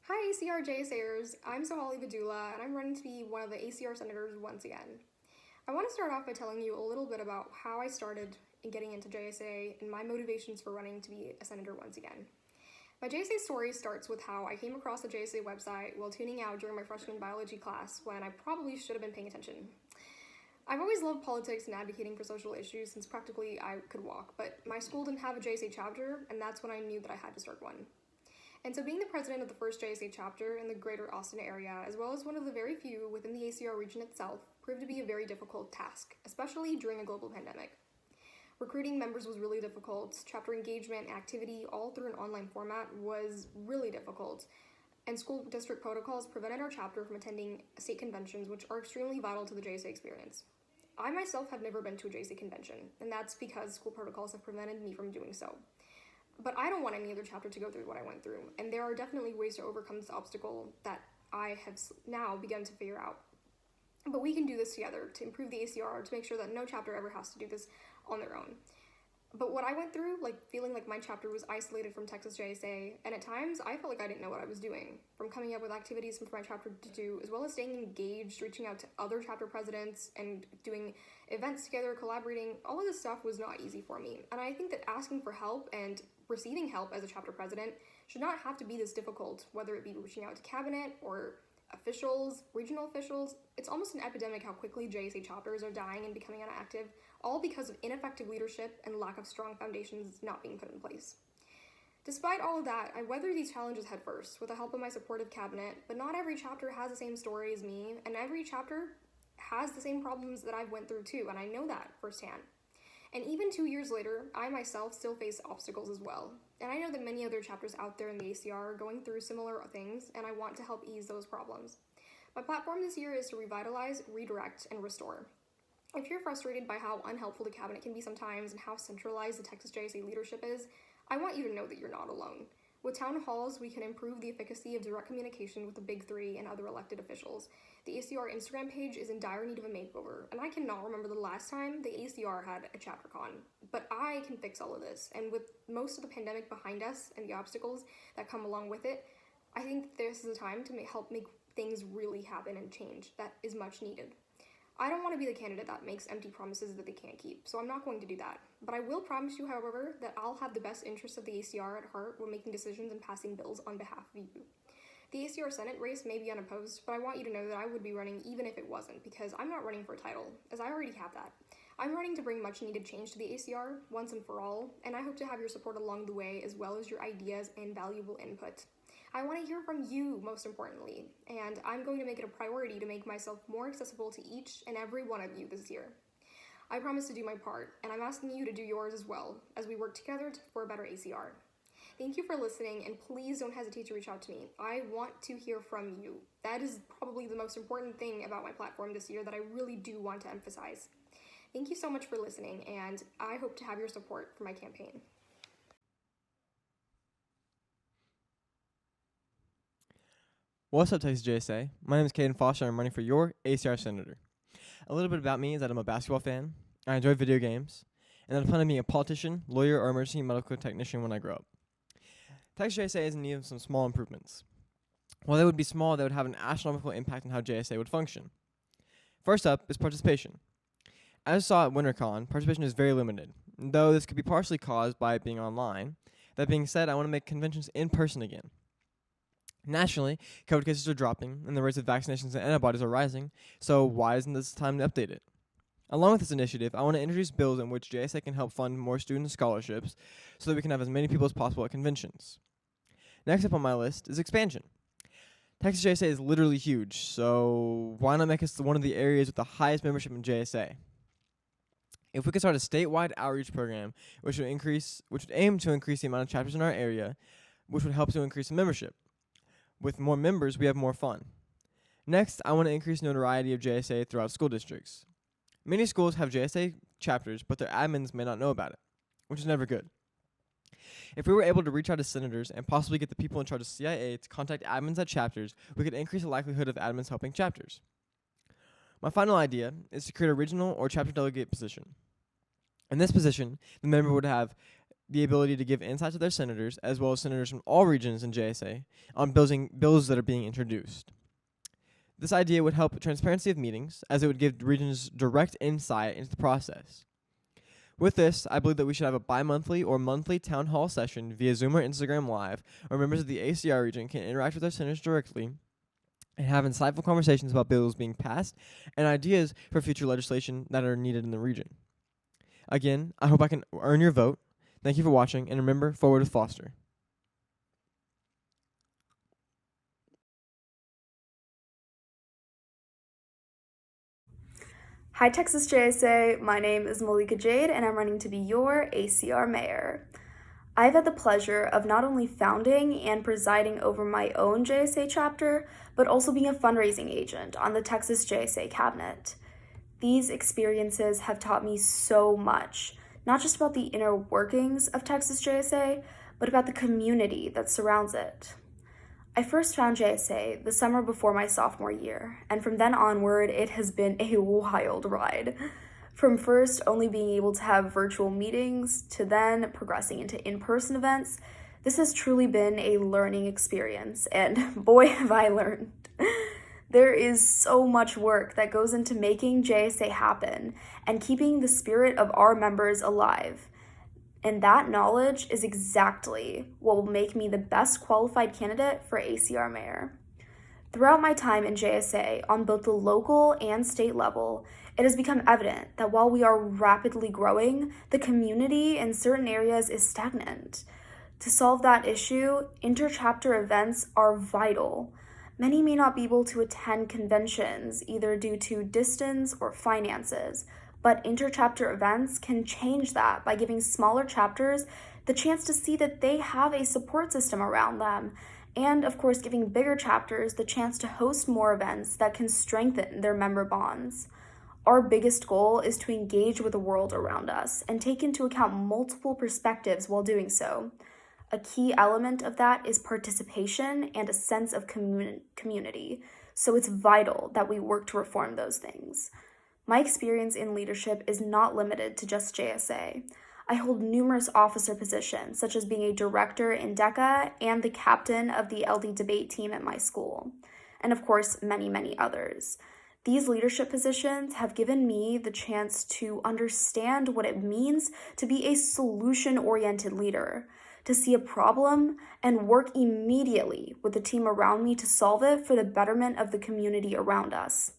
Hi ACR JSAers, I'm Sohali Vaddula and I'm running to be one of the ACR senators once again. I want to start off by telling you a little bit about how I started in getting into JSA and my motivations for running to be a senator once again. My JSA story starts with how I came across the JSA website while tuning out during my freshman biology class when I probably should have been paying attention. I've always loved politics and advocating for social issues since practically I could walk, but my school didn't have a JSA chapter, and that's when I knew that I had to start one. And so being the president of the first JSA chapter in the greater Austin area, as well as one of the very few within the ACR region itself, proved to be a very difficult task, especially during a global pandemic. Recruiting members was really difficult, chapter engagement and activity all through an online format was really difficult, and school district protocols prevented our chapter from attending state conventions, which are extremely vital to the JSA experience. I myself have never been to a JSA convention, and that's because school protocols have prevented me from doing so. But I don't want any other chapter to go through what I went through, and there are definitely ways to overcome this obstacle that I have now begun to figure out. But we can do this together to improve the ACR, to make sure that no chapter ever has to do this on their own. But what I went through, feeling like my chapter was isolated from Texas JSA, and at times I felt like I didn't know what I was doing. From coming up with activities for my chapter to do, as well as staying engaged, reaching out to other chapter presidents, and doing events together, collaborating, all of this stuff was not easy for me. And I think that asking for help and receiving help as a chapter president should not have to be this difficult, whether it be reaching out to cabinet or officials, regional officials. It's almost an epidemic how quickly JSA chapters are dying and becoming inactive, all because of ineffective leadership and lack of strong foundations not being put in place. Despite all of that, I weathered these challenges head first with the help of my supportive cabinet, but not every chapter has the same story as me, and every chapter has the same problems that I've went through too, and I know that firsthand. And even 2 years later, I myself still face obstacles as well. And I know that many other chapters out there in the ACR are going through similar things, and I want to help ease those problems. My platform this year is to revitalize, redirect, and restore. If you're frustrated by how unhelpful the cabinet can be sometimes and how centralized the Texas JSA leadership is, I want you to know that you're not alone. With town halls, we can improve the efficacy of direct communication with the Big Three and other elected officials. The ACR Instagram page is in dire need of a makeover, and I cannot remember the last time the ACR had a chapter con. But I can fix all of this, and with most of the pandemic behind us and the obstacles that come along with it, I think this is a time to help make things really happen and change that is much needed. I don't want to be the candidate that makes empty promises that they can't keep, so I'm not going to do that. But I will promise you, however, that I'll have the best interests of the ACR at heart when making decisions and passing bills on behalf of you. The ACR Senate race may be unopposed, but I want you to know that I would be running even if it wasn't, because I'm not running for a title, as I already have that. I'm running to bring much needed change to the ACR, once and for all, and I hope to have your support along the way, as well as your ideas and valuable input. I want to hear from you, most importantly, and I'm going to make it a priority to make myself more accessible to each and every one of you this year. I promise to do my part, and I'm asking you to do yours as well, as we work together for a better ACR. Thank you for listening, and please don't hesitate to reach out to me. I want to hear from you. That is probably the most important thing about my platform this year that I really do want to emphasize. Thank you so much for listening, and I hope to have your support for my campaign. What's up, Texas JSA? My name is Caden and I'm running for your ACR Senator. A little bit about me is that I'm a basketball fan, I enjoy video games, and that I plan on being a politician, lawyer, or emergency medical technician when I grow up. Texas JSA is in need of some small improvements. While they would be small, they would have an astronomical impact on how JSA would function. First up is participation. As I saw at WinterCon, participation is very limited, though this could be partially caused by it being online. That being said, I want to make conventions in person again. Nationally, COVID cases are dropping, and the rates of vaccinations and antibodies are rising, so why isn't this time to update it? Along with this initiative, I want to introduce bills in which JSA can help fund more student scholarships so that we can have as many people as possible at conventions. Next up on my list is expansion. Texas JSA is literally huge, so why not make us one of the areas with the highest membership in JSA? If we could start a statewide outreach program which would aim to increase the amount of chapters in our area, which would help to increase the membership. With more members, we have more fun. Next, I want to increase notoriety of JSA throughout school districts. Many schools have JSA chapters, but their admins may not know about it, which is never good. If we were able to reach out to senators and possibly get the people in charge of CIA to contact admins at chapters, we could increase the likelihood of admins helping chapters. My final idea is to create a regional or chapter delegate position. In this position, the member would have the ability to give insight to their senators, as well as senators from all regions in JSA, on bills that are being introduced. This idea would help transparency of meetings, as it would give regions direct insight into the process. With this, I believe that we should have a bi-monthly or monthly town hall session via Zoom or Instagram Live, where members of the ACR region can interact with their senators directly and have insightful conversations about bills being passed and ideas for future legislation that are needed in the region. Again, I hope I can earn your vote. Thank you for watching, and remember, forward with Foster. Hi Texas JSA, my name is Mallika Jade and I'm running to be your ACR mayor. I've had the pleasure of not only founding and presiding over my own JSA chapter, but also being a fundraising agent on the Texas JSA cabinet. These experiences have taught me so much, not just about the inner workings of Texas JSA, but about the community that surrounds it. I first found JSA the summer before my sophomore year, and from then onward, it has been a wild ride. From first only being able to have virtual meetings to then progressing into in-person events, this has truly been a learning experience, and boy have I learned. There is so much work that goes into making JSA happen and keeping the spirit of our members alive. And that knowledge is exactly what will make me the best qualified candidate for ACR mayor. Throughout my time in JSA, on both the local and state level, it has become evident that while we are rapidly growing, the community in certain areas is stagnant. To solve that issue, interchapter events are vital. Many may not be able to attend conventions, either due to distance or finances, but interchapter events can change that by giving smaller chapters the chance to see that they have a support system around them, and of course giving bigger chapters the chance to host more events that can strengthen their member bonds. Our biggest goal is to engage with the world around us and take into account multiple perspectives while doing so. A key element of that is participation and a sense of community, so it's vital that we work to reform those things. My experience in leadership is not limited to just JSA. I hold numerous officer positions, such as being a director in DECA and the captain of the LD debate team at my school, and of course, many, many others. These leadership positions have given me the chance to understand what it means to be a solution-oriented leader, to see a problem and work immediately with the team around me to solve it for the betterment of the community around us.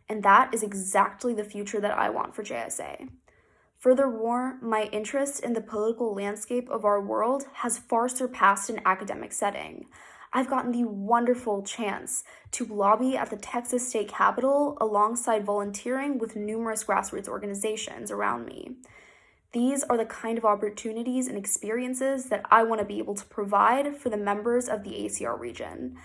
And that is exactly the future that I want for JSA. Furthermore, my interest in the political landscape of our world has far surpassed an academic setting. I've gotten the wonderful chance to lobby at the Texas State Capitol alongside volunteering with numerous grassroots organizations around me. These are the kind of opportunities and experiences that I want to be able to provide for the members of the ACR region.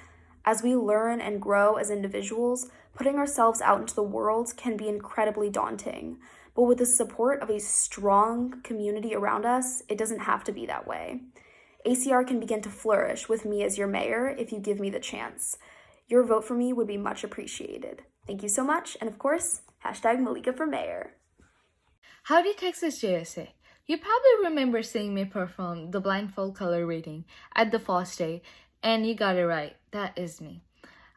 As we learn and grow as individuals, putting ourselves out into the world can be incredibly daunting, but with the support of a strong community around us, it doesn't have to be that way. ACR can begin to flourish with me as your mayor if you give me the chance. Your vote for me would be much appreciated. Thank you so much, and of course, #Mallika for mayor. Howdy Texas JSA. You probably remember seeing me perform the blindfold color reading at the Foss Day, and you got it right, that is me.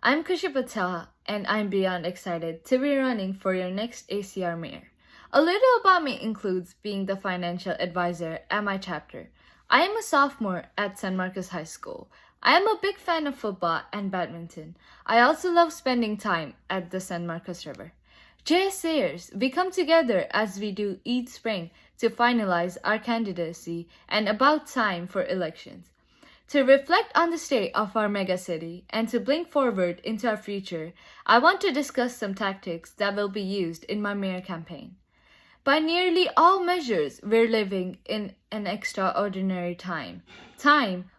I'm Khushi Patel, and I'm beyond excited to be running for your next ACR mayor. A little about me includes being the financial advisor at my chapter. I am a sophomore at San Marcos High School. I am a big fan of football and badminton. I also love spending time at the San Marcos River. JSAers, we come together as we do each spring to finalize our candidacy and about time for elections. To reflect on the state of our megacity and to blink forward into our future, I want to discuss some tactics that will be used in my mayor campaign. By nearly all measures, we're living in an extraordinary time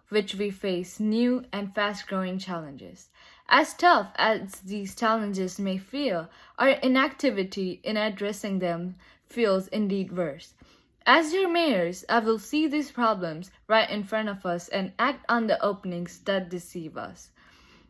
which we face new and fast-growing challenges. As tough as these challenges may feel, our inactivity in addressing them feels indeed worse. As your mayors, I will see these problems right in front of us and act on the openings that deceive us.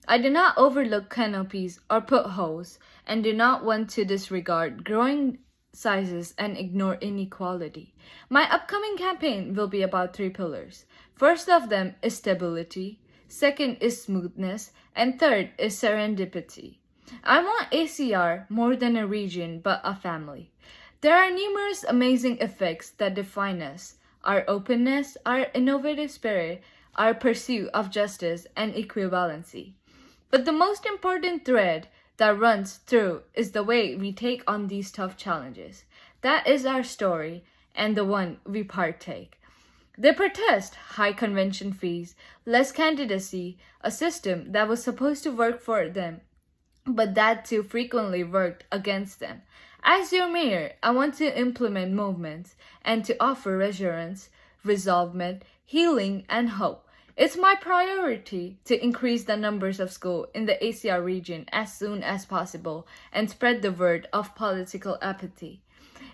I do not overlook canopies or potholes and do not want to disregard growing sizes and ignore inequality. My upcoming campaign will be about three pillars. First of them is stability, second is smoothness, and third is serendipity. I want ACR more than a region but a family. There are numerous amazing effects that define us: our openness, our innovative spirit, our pursuit of justice and equivalency. But the most important thread that runs through is the way we take on these tough challenges. That is our story and the one we partake. They protest high convention fees, less candidacy, a system that was supposed to work for them, but that too frequently worked against them. As your mayor, I want to implement movements and to offer reassurance, resolvement, healing, and hope. It's my priority to increase the numbers of schools in the ACR region as soon as possible and spread the word of political apathy.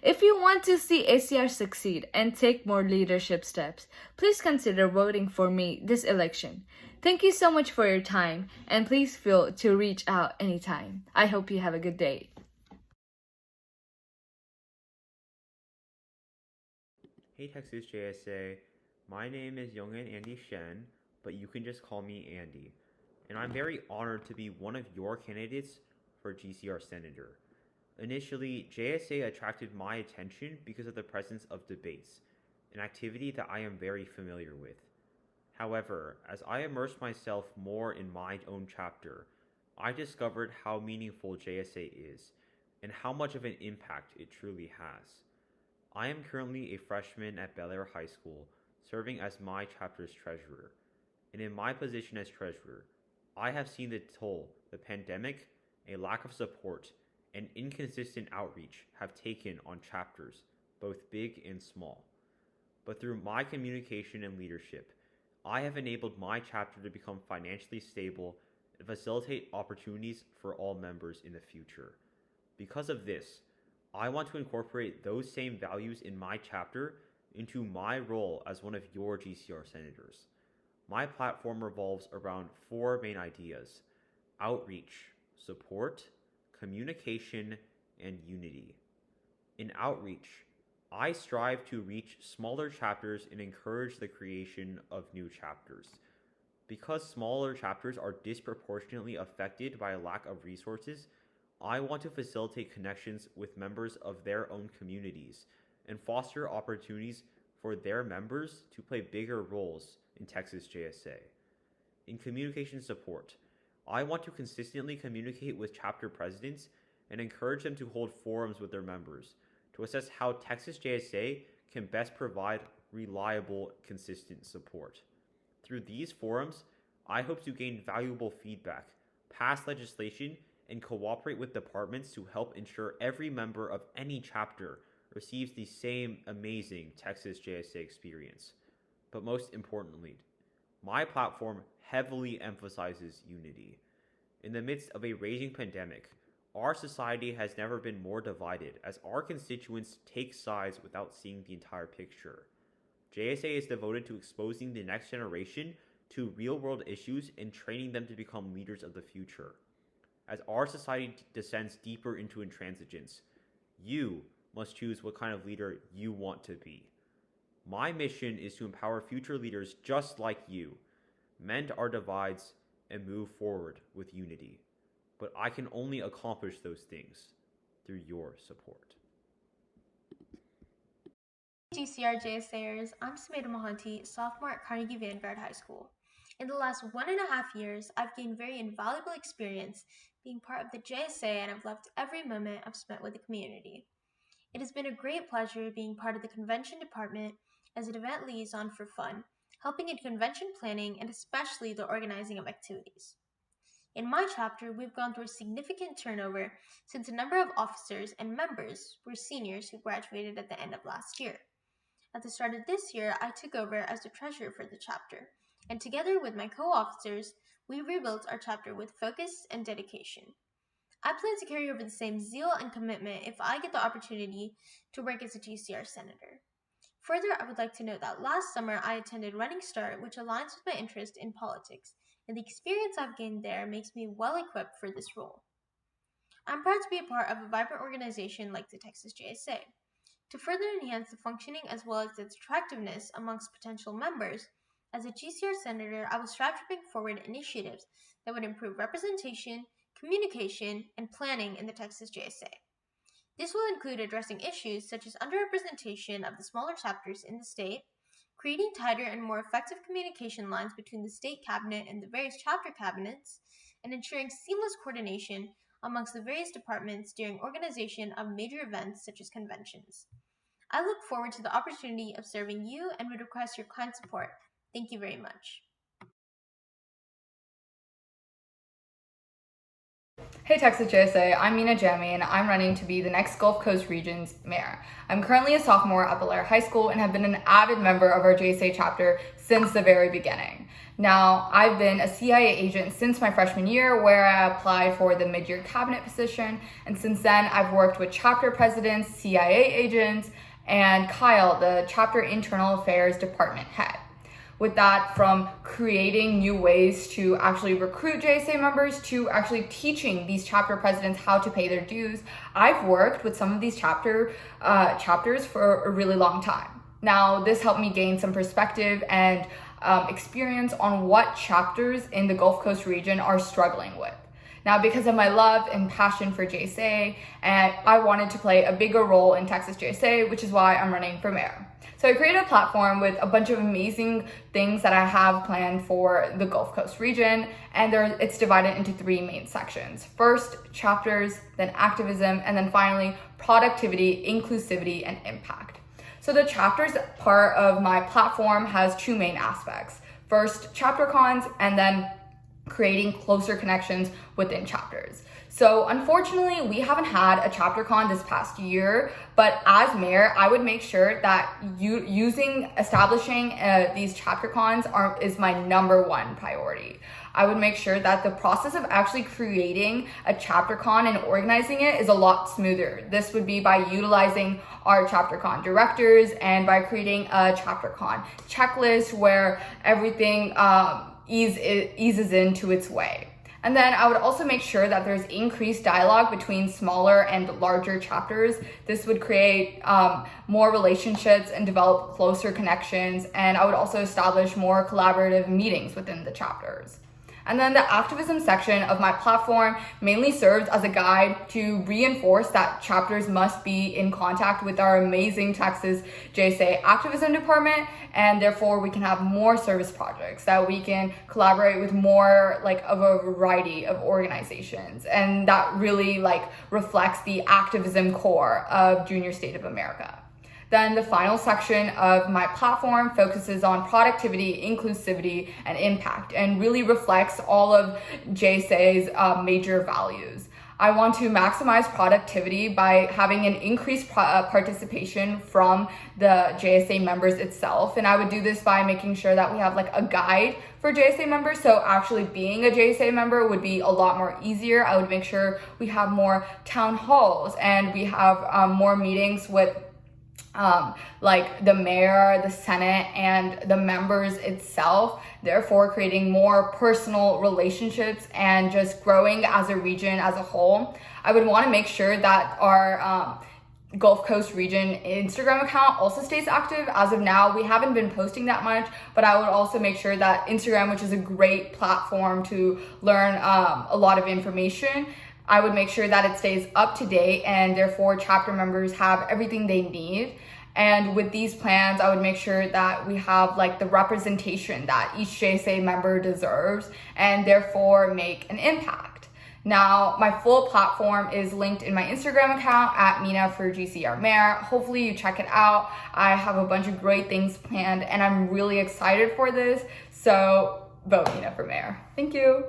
If you want to see ACR succeed and take more leadership steps, please consider voting for me this election. Thank you so much for your time, and please feel to reach out anytime. I hope you have a good day. Hey Texas JSA, my name is Yeong-En Andy Shen, but you can just call me Andy. And I'm very honored to be one of your candidates for GCR Senator. Initially, JSA attracted my attention because of the presence of debates, an activity that I am very familiar with. However, as I immersed myself more in my own chapter, I discovered how meaningful JSA is and how much of an impact it truly has. I am currently a freshman at Bel Air High School, serving as my chapter's treasurer. And in my position as treasurer, I have seen the toll the pandemic, a lack of support, and inconsistent outreach have taken on chapters, both big and small. But through my communication and leadership, I have enabled my chapter to become financially stable and facilitate opportunities for all members in the future. Because of this, I want to incorporate those same values in my chapter into my role as one of your GCR senators. My platform revolves around four main ideas: outreach, support, communication, and unity. In outreach, I strive to reach smaller chapters and encourage the creation of new chapters. Because smaller chapters are disproportionately affected by a lack of resources, I want to facilitate connections with members of their own communities and foster opportunities for their members to play bigger roles in Texas JSA. In communication support, I want to consistently communicate with chapter presidents and encourage them to hold forums with their members to assess how Texas JSA can best provide reliable, consistent support. Through these forums, I hope to gain valuable feedback, pass legislation, and cooperate with departments to help ensure every member of any chapter receives the same amazing Texas JSA experience. But most importantly, my platform heavily emphasizes unity. In the midst of a raging pandemic, our society has never been more divided as our constituents take sides without seeing the entire picture. JSA is devoted to exposing the next generation to real-world issues and training them to become leaders of the future. As our society descends deeper into intransigence, you must choose what kind of leader you want to be. My mission is to empower future leaders just like you, mend our divides, and move forward with unity. But I can only accomplish those things through your support. GCR JSAers, I'm Sumedha Mohanty, sophomore at Carnegie Vanguard High School. In the last 1.5 years, I've gained very invaluable experience being part of the JSA, and I've loved every moment I've spent with the community. It has been a great pleasure being part of the convention department as an event liaison for fun, helping in convention planning and especially the organizing of activities. In my chapter, we've gone through a significant turnover since a number of officers and members were seniors who graduated at the end of last year. At the start of this year, I took over as the treasurer for the chapter, and together with my co-officers, we rebuilt our chapter with focus and dedication. I plan to carry over the same zeal and commitment if I get the opportunity to work as a GCR senator. Further, I would like to note that last summer I attended Running Start, which aligns with my interest in politics, and the experience I've gained there makes me well equipped for this role. I'm proud to be a part of a vibrant organization like the Texas JSA. To further enhance the functioning as well as its attractiveness amongst potential members, as a GCR Senator, I will strive to bring forward initiatives that would improve representation, communication, and planning in the Texas JSA. This will include addressing issues such as underrepresentation of the smaller chapters in the state, creating tighter and more effective communication lines between the state cabinet and the various chapter cabinets, and ensuring seamless coordination amongst the various departments during organization of major events such as conventions. I look forward to the opportunity of serving you and would request your kind support. Thank you very much. Hey Texas JSA, I'm Jammi and I'm running to be the next Gulf Coast Region's mayor. I'm currently a sophomore at Blair High School and have been an avid member of our JSA chapter since the very beginning. Now, I've been a CIA agent since my freshman year where I applied for the mid-year cabinet position, and since then I've worked with chapter presidents, CIA agents, and Kyle, the chapter internal affairs department head. With that, from creating new ways to actually recruit JSA members to actually teaching these chapter presidents how to pay their dues, I've worked with some of these chapters for a really long time. Now, this helped me gain some perspective and experience on what chapters in the Gulf Coast region are struggling with. Now, because of my love and passion for JSA, and I wanted to play a bigger role in Texas JSA, which is why I'm running for mayor. So I created a platform with a bunch of amazing things that I have planned for the Gulf Coast region, and it's divided into 3 main sections. First, chapters, then activism, and then finally, productivity, inclusivity, and impact. So the chapters part of my platform has 2 main aspects. First, chapter cons, and then creating closer connections within chapters. So unfortunately, we haven't had a chapter con this past year, but as mayor, I would make sure that establishing these chapter cons is my #1 priority. I would make sure that the process of actually creating a chapter con and organizing it is a lot smoother. This would be by utilizing our chapter con directors and by creating a chapter con checklist where everything eases into its way. And then I would also make sure that there's increased dialogue between smaller and larger chapters. This would create more relationships and develop closer connections. And I would also establish more collaborative meetings within the chapters. And then the activism section of my platform mainly serves as a guide to reinforce that chapters must be in contact with our amazing Texas JSA activism department, and therefore we can have more service projects, that we can collaborate with more of a variety of organizations. And that really reflects the activism core of Junior State of America. Then the final section of my platform focuses on productivity, inclusivity, and impact, and really reflects all of JSA's major values. I want to maximize productivity by having an increased participation from the JSA members itself. And I would do this by making sure that we have a guide for JSA members. So actually being a JSA member would be a lot more easier. I would make sure we have more town halls and we have more meetings with the mayor, the Senate, and the members itself, therefore creating more personal relationships and just growing as a region as a whole. I would want to make sure that our Gulf Coast region Instagram account also stays active. As of now, we haven't been posting that much, but I would also make sure that Instagram, which is a great platform to learn a lot of information, I would make sure that it stays up to date and therefore chapter members have everything they need. And with these plans, I would make sure that we have the representation that each JSA member deserves and therefore make an impact. Now, my full platform is linked in my Instagram account at Mina for GCR Mayor. Hopefully you check it out. I have a bunch of great things planned and I'm really excited for this. So vote Mina for mayor. Thank you.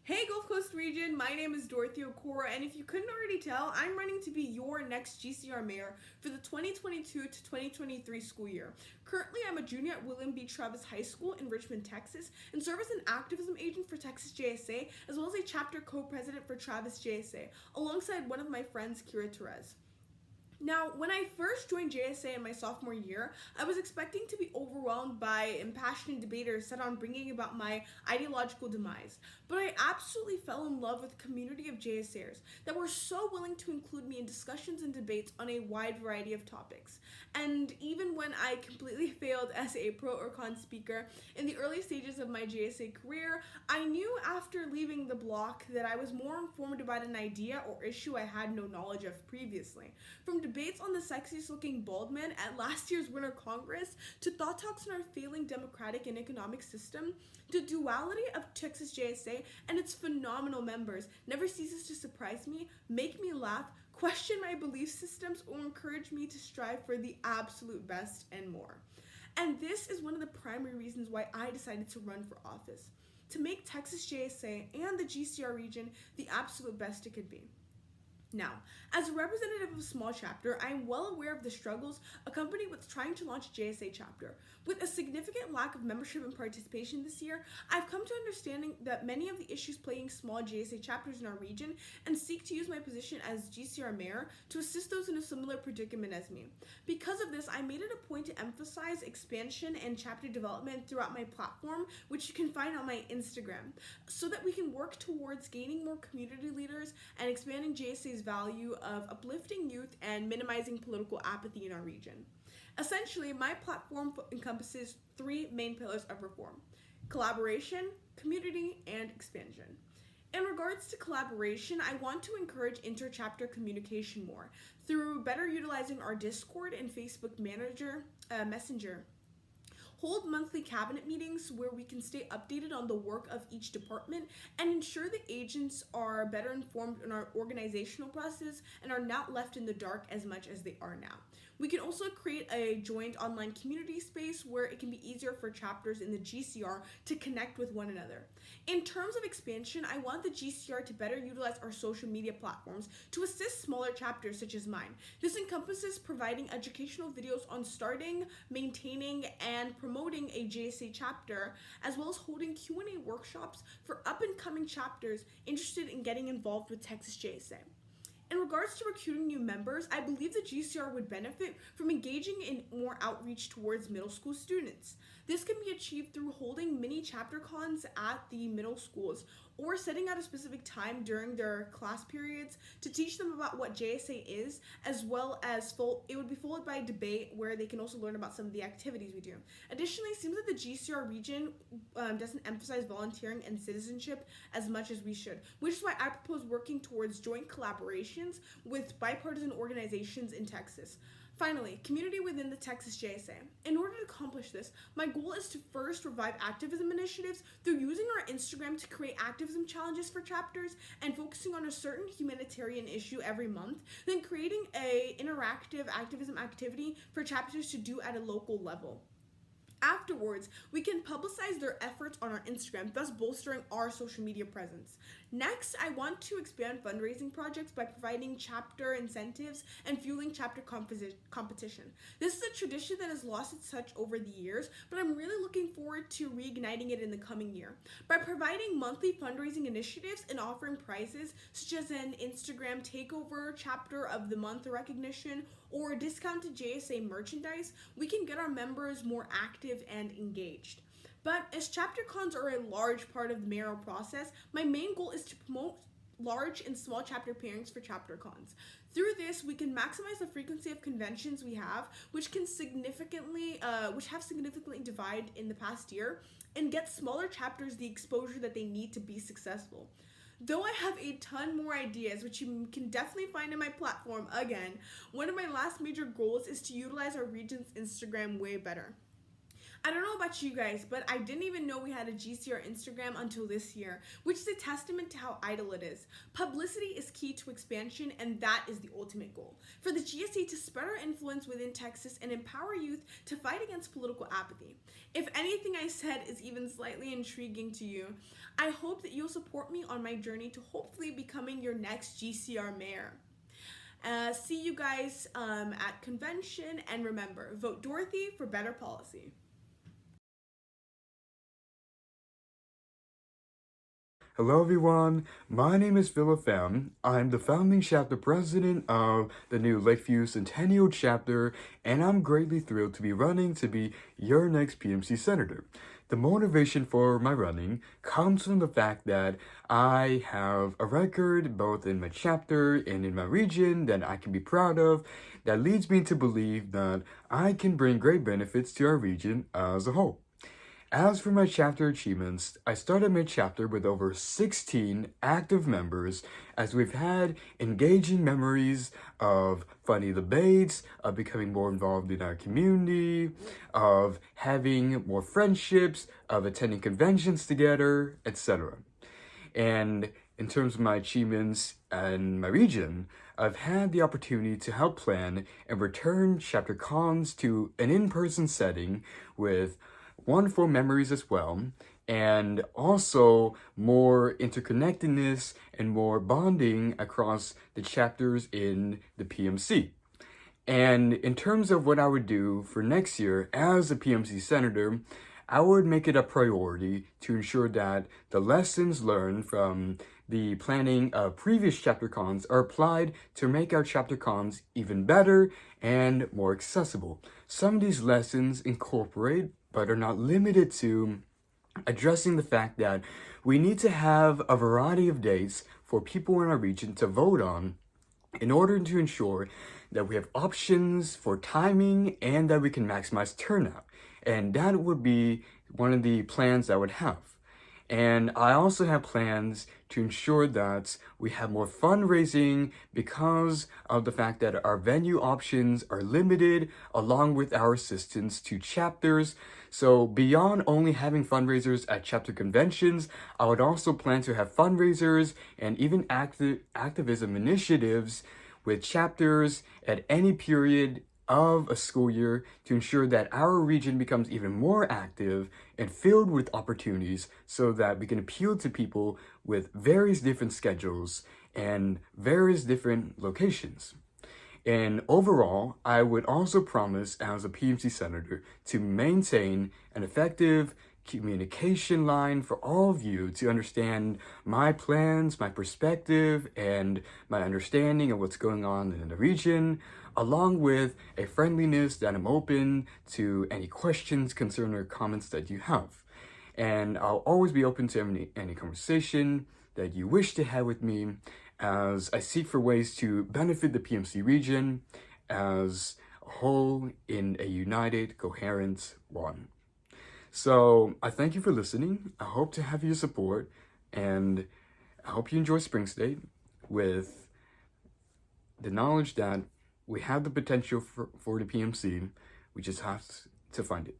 Hey Gulf Coast region, my name is Dorothy Okoro, and if you couldn't already tell, I'm running to be your next GCR mayor for the 2022 to 2023 school year. Currently, I'm a junior at William B. Travis High School in Richmond, Texas, and serve as an activism agent for Texas JSA, as well as a chapter co-president for Travis JSA, alongside one of my friends, Kira Therese. Now, when I first joined JSA in my sophomore year, I was expecting to be overwhelmed by impassioned debaters set on bringing about my ideological demise. But I absolutely fell in love with the community of JSAers that were so willing to include me in discussions and debates on a wide variety of topics. And even when I completely failed as a pro or con speaker in the early stages of my JSA career, I knew after leaving the block that I was more informed about an idea or issue I had no knowledge of previously. From debates on the sexiest looking bald man at last year's Winter Congress, to thought talks on our failing democratic and economic system, the duality of Texas JSA and its phenomenal members never ceases to surprise me, make me laugh, question my belief systems, or encourage me to strive for the absolute best and more. And this is one of the primary reasons why I decided to run for office, to make Texas JSA and the GCR region the absolute best it could be. Now, as a representative of a small chapter, I am well aware of the struggles accompanied with trying to launch a JSA chapter. With a significant lack of membership and participation this year, I've come to understanding that many of the issues plaguing small JSA chapters in our region and seek to use my position as GCR mayor to assist those in a similar predicament as me. Because of this, I made it a point to emphasize expansion and chapter development throughout my platform, which you can find on my Instagram, so that we can work towards gaining more community leaders and expanding JSA's value of uplifting youth and minimizing political apathy in our region. Essentially, my platform encompasses three main pillars of reform: collaboration, community, and expansion. In regards to collaboration, I want to encourage inter-chapter communication more through better utilizing our Discord and Facebook Messenger. Hold monthly cabinet meetings where we can stay updated on the work of each department and ensure the agents are better informed in our organizational process and are not left in the dark as much as they are now. We can also create a joint online community space where it can be easier for chapters in the GCR to connect with one another. In terms of expansion, I want the GCR to better utilize our social media platforms to assist smaller chapters such as mine. This encompasses providing educational videos on starting, maintaining, and promoting a JSA chapter, as well as holding Q&A workshops for up-and-coming chapters interested in getting involved with Texas JSA. In regards to recruiting new members, I believe the GCR would benefit from engaging in more outreach towards middle school students. This can be achieved through holding mini chapter cons at the middle schools or setting out a specific time during their class periods to teach them about what JSA is, as well as it would be followed by a debate where they can also learn about some of the activities we do. Additionally, it seems that the GCR region doesn't emphasize volunteering and citizenship as much as we should, which is why I propose working towards joint collaborations with bipartisan organizations in Texas. Finally, community within the Texas JSA. In order to accomplish this, my goal is to first revive activism initiatives through using our Instagram to create activism challenges for chapters and focusing on a certain humanitarian issue every month, then creating an interactive activism activity for chapters to do at a local level. Afterwards, we can publicize their efforts on our Instagram, thus bolstering our social media presence. Next, I want to expand fundraising projects by providing chapter incentives and fueling chapter competition. This is a tradition that has lost its touch over the years, but I'm really looking forward to reigniting it in the coming year. By providing monthly fundraising initiatives and offering prizes such as an Instagram takeover, chapter of the month recognition, or discounted JSA merchandise, we can get our members more active and engaged. But as chapter cons are a large part of the mayoral process, my main goal is to promote large and small chapter pairings for chapter cons. Through this, we can maximize the frequency of conventions we have, which have significantly divided in the past year, and get smaller chapters the exposure that they need to be successful. Though I have a ton more ideas, which you can definitely find in my platform, again, one of my last major goals is to utilize our region's Instagram way better. I don't know about you guys, but I didn't even know we had a GCR Instagram until this year, which is a testament to how idle it is. Publicity is key to expansion, and that is the ultimate goal. For the GSA to spread our influence within Texas and empower youth to fight against political apathy. If anything I said is even slightly intriguing to you, I hope that you'll support me on my journey to hopefully becoming your next GCR mayor. See you guys at convention, and remember, vote Dorothy for better policy. Hello everyone, my name is Phillip Pham. I'm the founding chapter president of the new Lakeview Centennial chapter, and I'm greatly thrilled to be running to be your next PMC senator. The motivation for my running comes from the fact that I have a record both in my chapter and in my region that I can be proud of, that leads me to believe that I can bring great benefits to our region as a whole. As for my chapter achievements, I started my chapter with over 16 active members, as we've had engaging memories of funny debates, of becoming more involved in our community, of having more friendships, of attending conventions together, etc. And in terms of my achievements in my region, I've had the opportunity to help plan and return chapter cons to an in-person setting with wonderful memories as well, and also more interconnectedness and more bonding across the chapters in the PMC. And in terms of what I would do for next year as a PMC senator, I would make it a priority to ensure that the lessons learned from the planning of previous chapter cons are applied to make our chapter cons even better and more accessible. Some of these lessons incorporate, but are not limited to, addressing the fact that we need to have a variety of dates for people in our region to vote on in order to ensure that we have options for timing and that we can maximize turnout. And that would be one of the plans I would have. And I also have plans to ensure that we have more fundraising because of the fact that our venue options are limited, along with our assistance to chapters. So beyond only having fundraisers at chapter conventions, I would also plan to have fundraisers and even activism initiatives with chapters at any period of a school year to ensure that our region becomes even more active and filled with opportunities so that we can appeal to people with various different schedules and various different locations. And overall, I would also promise as a PMC senator to maintain an effective communication line for all of you to understand my plans, my perspective, and my understanding of what's going on in the region, along with a friendliness that I'm open to any questions, concerns, or comments that you have. And I'll always be open to any conversation that you wish to have with me as I seek for ways to benefit the PMC region as a whole in a united, coherent one. So I thank you for listening. I hope to have your support, and I hope you enjoy Spring State with the knowledge that we have the potential for the PMC. We just have to find it.